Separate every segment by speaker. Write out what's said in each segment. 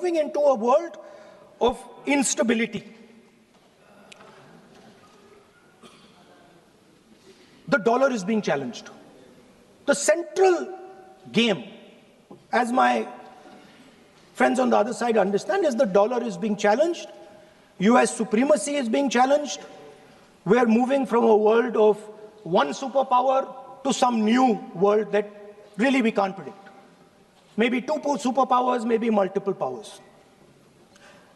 Speaker 1: moving into a world of instability. The dollar is being challenged. The central game, as my friends on the other side understand, is the dollar is being challenged. US supremacy is being challenged. We are moving from a world of one superpower to some new world that really we can't predict. Maybe two superpowers, maybe multiple powers.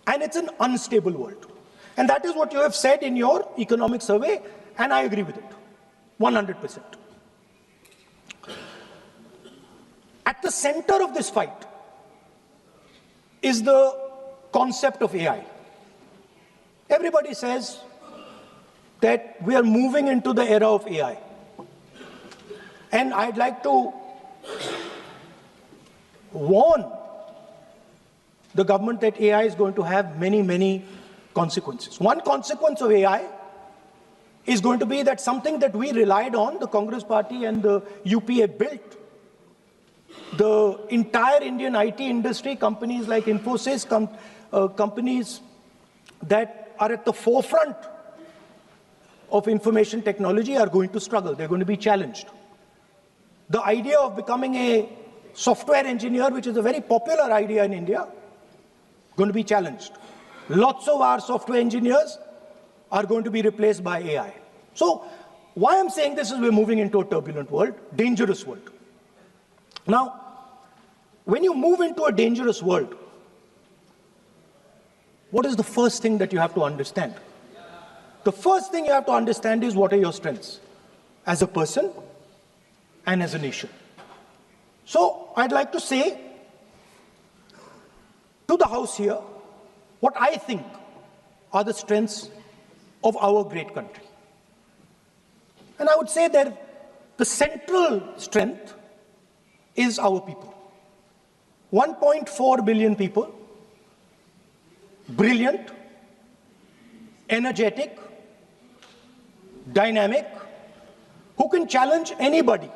Speaker 1: And it's an unstable world. And that is what you have said in your economic survey, and I agree with it, 100%. At the center of this fight is the concept of AI. Everybody says that we are moving into the era of AI. And I'd like to warn the government that AI is going to have many, many consequences. One consequence of AI is going to be that something that we relied on, the Congress Party and the UPA built, the entire Indian IT industry, companies like Infosys, companies that are at the forefront of information technology are going to struggle. They're going to be challenged. The idea of becoming a software engineer, which is a very popular idea in India, going to be challenged. Lots of our software engineers are going to be replaced by AI. So why I'm saying this is we're moving into a turbulent world, dangerous world. Now, when you move into a dangerous world, what is the first thing that you have to understand? The first thing you have to understand is what are your strengths as a person and as a nation. So I'd like to say to the House here what I think are the strengths of our great country. And I would say that the central strength is our people. 1.4 billion people, brilliant, energetic, dynamic, who can challenge anybody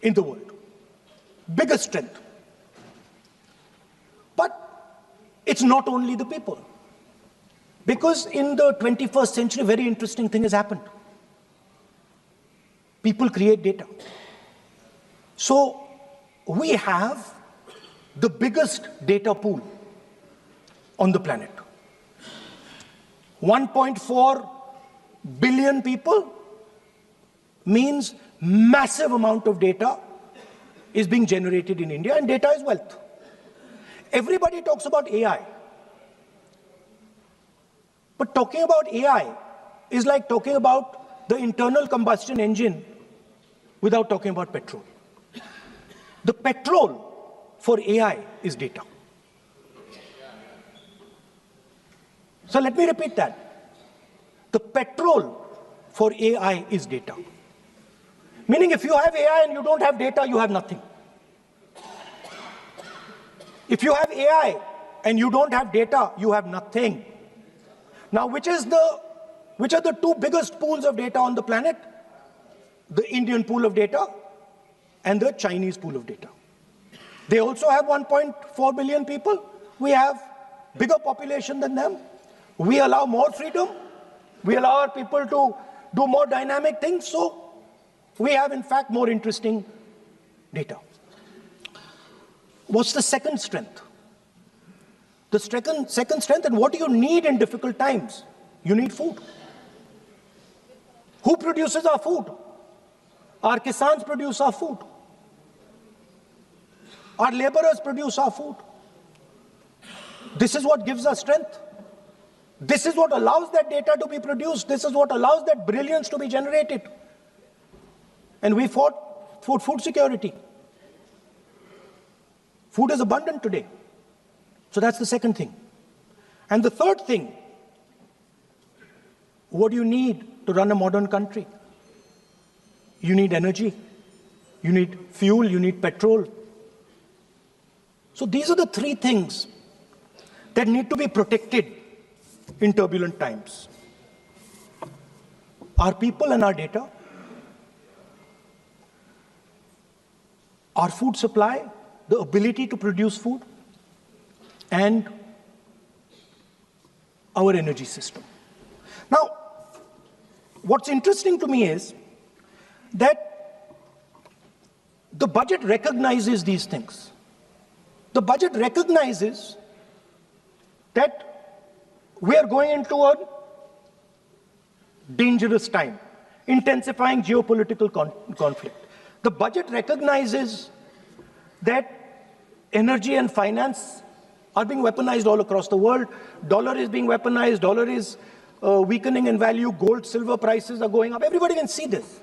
Speaker 1: in the world. Biggest strength. But it's not only the people. Because in the 21st century, a very interesting thing has happened. People create data. So we have the biggest data pool on the planet. 1.4 billion people means massive amount of data is being generated in India, and data is wealth. Everybody talks about AI. But talking about AI is like talking about the internal combustion engine without talking about petrol. The petrol for AI is data. So let me repeat that. The petrol for AI is data. Meaning if you have AI and you don't have data, you have nothing. If you have AI and you don't have data, you have nothing. Now, which are the two biggest pools of data on the planet? The Indian pool of data and the Chinese pool of data. They also have 1.4 billion people. We have bigger population than them. We allow more freedom. We allow our people to do more dynamic things. So we have, in fact, more interesting data. What's the second strength? The second strength, and what do you need in difficult times? You need food. Who produces our food? Our kisans produce our food. Our laborers produce our food. This is what gives us strength. This is what allows that data to be produced. This is what allows that brilliance to be generated. And we fought for food security. Food is abundant today. So that's the second thing. And the third thing, what do you need to run a modern country? You need energy. You need fuel. You need petrol. So these are the three things that need to be protected in turbulent times. Our people and our data, our food supply, the ability to produce food, and our energy system. Now, what's interesting to me is that the budget recognizes these things. The budget recognizes that we are going into a dangerous time, intensifying geopolitical conflict. The budget recognizes that energy and finance are being weaponized all across the world. Dollar is being weaponized, dollar is weakening in value, gold, silver prices are going up. Everybody can see this.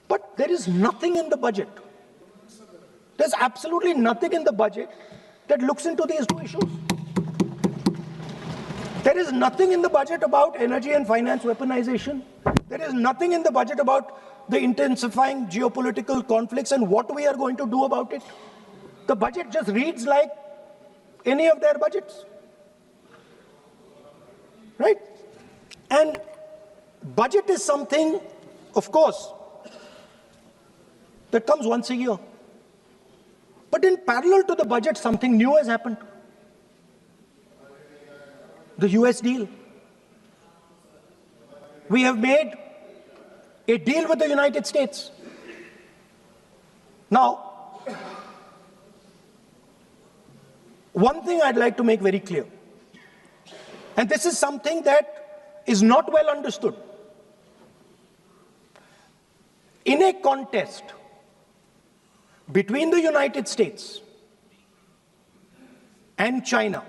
Speaker 1: But there is nothing in the budget. There's absolutely nothing in the budget that looks into these two issues. There is nothing in the budget about energy and finance weaponization. There is nothing in the budget about the intensifying geopolitical conflicts and what we are going to do about it. The budget just reads like any of their budgets. Right? And budget is something, of course, that comes once a year. But in parallel to the budget, something new has happened. The US deal. We have made a deal with the United States. Now, one thing I'd like to make very clear, and this is something that is not well understood. In a contest between the United States and China,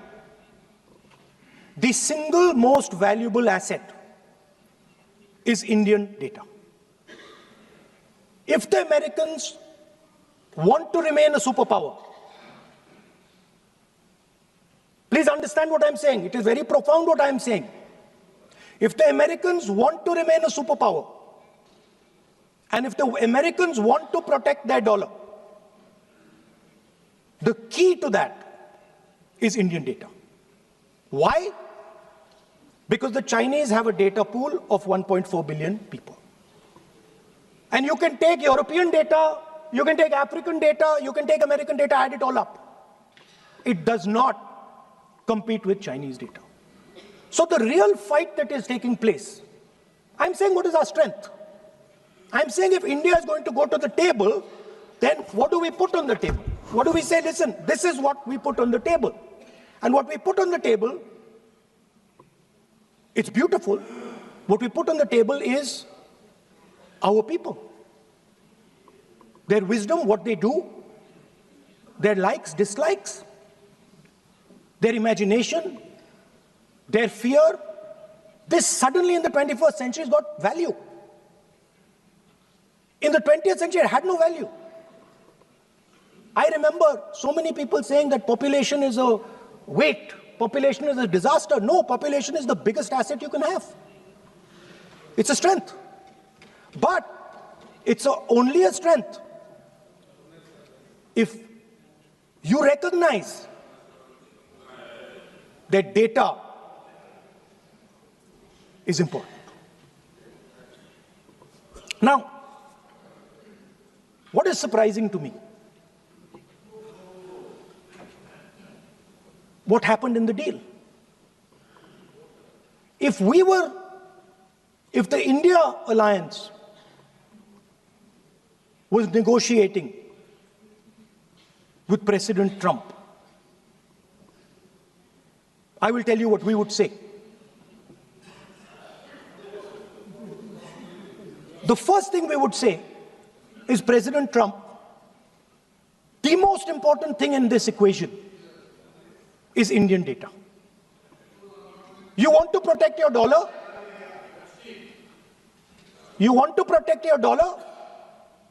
Speaker 1: the single most valuable asset is Indian data. If the Americans want to remain a superpower, please understand what I'm saying. It is very profound what I'm saying. If the Americans want to remain a superpower, and if the Americans want to protect their dollar, the key to that is Indian data. Why? Because the Chinese have a data pool of 1.4 billion people. And you can take European data, you can take African data, you can take American data, add it all up. It does not compete with Chinese data. So the real fight that is taking place, I'm saying what is our strength? I'm saying if India is going to go to the table, then what do we put on the table? What do we say? Listen, this is what we put on the table. And what we put on the table, it's beautiful. What we put on the table is our people. Their wisdom, what they do, their likes, dislikes, their imagination, their fear. This suddenly in the 21st century has got value. In the 20th century, it had no value. I remember so many people saying that population is a weight, population is a disaster. No, population is the biggest asset you can have. It's a strength. But it's only a strength if you recognize that data is important. Now, what is surprising to me? What happened in the deal? If the India alliance was negotiating with President Trump, I will tell you what we would say. The first thing we would say is, President Trump, the most important thing in this equation is Indian data. You want to protect your dollar? You want to protect your dollar?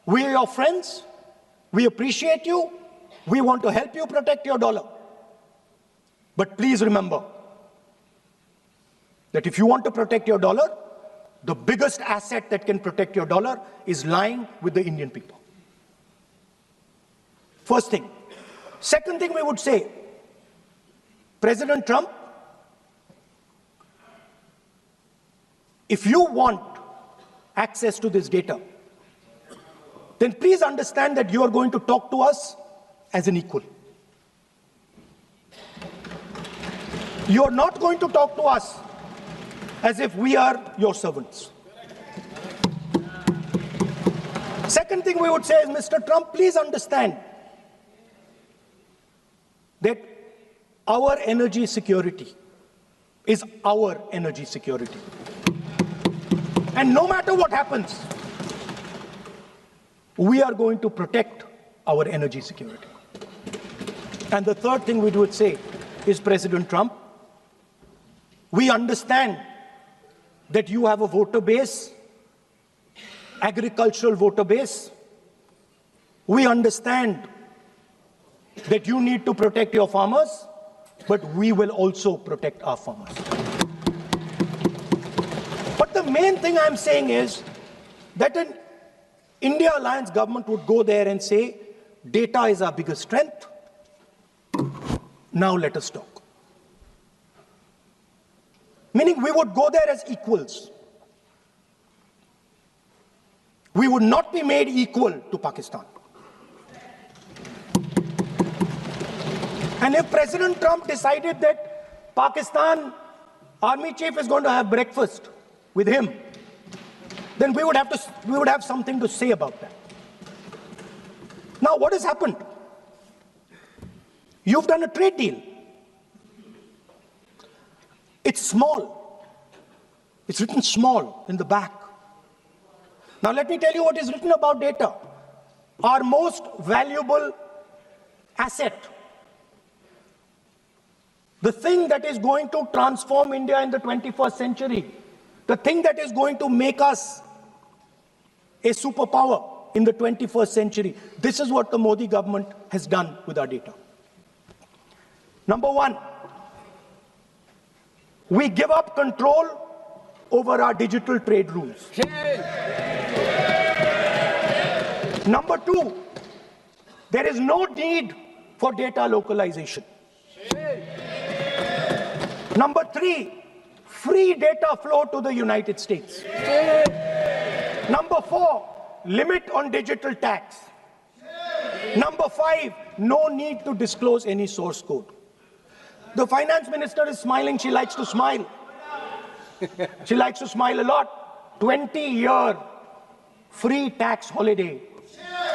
Speaker 1: We are your friends. We appreciate you. We want to help you protect your dollar. But please remember that if you want to protect your dollar, the biggest asset that can protect your dollar is lying with the Indian people. First thing. Second thing we would say, President Trump, if you want access to this data, then please understand that you are going to talk to us as an equal. You're not going to talk to us as if we are your servants. Second thing we would say is, Mr. Trump, please understand that our energy security is our energy security. And no matter what happens, we are going to protect our energy security. And the third thing we would say is, President Trump, we understand that you have a voter base, agricultural voter base. We understand that you need to protect your farmers, but we will also protect our farmers. But the main thing I'm saying is that an India Alliance government would go there and say, data is our biggest strength. Now let us talk. Meaning we would go there as equals. We would not be made equal to Pakistan. And if President Trump decided that Pakistan army chief is going to have breakfast with him, then we would have something to say about that. Now, what has happened? You've done a trade deal. It's small. It's written small in the back. Now, let me tell you what is written about data. Our most valuable asset, the thing that is going to transform India in the 21st century, the thing that is going to make us a superpower in the 21st century. This is what the Modi government has done with our data. Number one, we give up control over our digital trade rules. Number two, there is no need for data localization. Number three, free data flow to the United States. Number four, limit on digital tax. Number five, no need to disclose any source code. The finance minister is smiling. She likes to smile. She likes to smile a lot. 20-year free tax holiday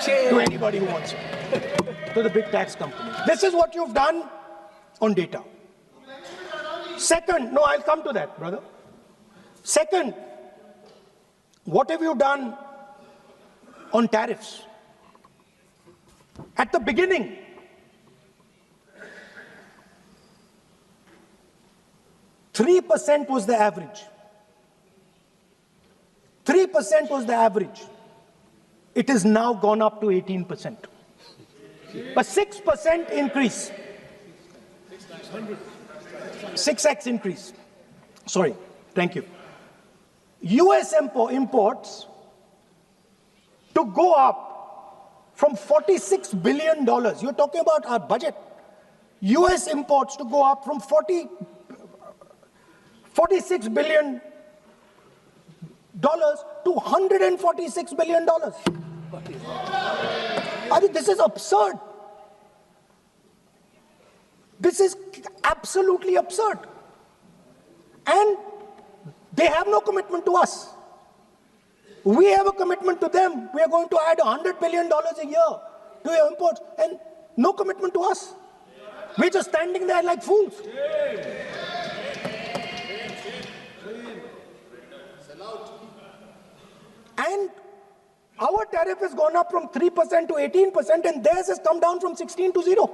Speaker 1: to anybody who wants it, to the big tax companies. This is what you've done on data. Second, no, I'll come to that, brother. Second, what have you done on tariffs? At the beginning, %3 was the average. 3% was the average. It has now gone up to 18%. A 6% increase. 6x increase. Sorry, thank you. US imports to go up from $46 billion. You're talking about our budget. US imports to go up from $46 billion to $146 billion. I mean, this is absurd. This is absolutely absurd. And they have no commitment to us. We have a commitment to them. We are going to add $100 billion a year to your imports, and no commitment to us. We're just standing there like fools. And our tariff has gone up from 3% to 18%, and theirs has come down from 16 to 0.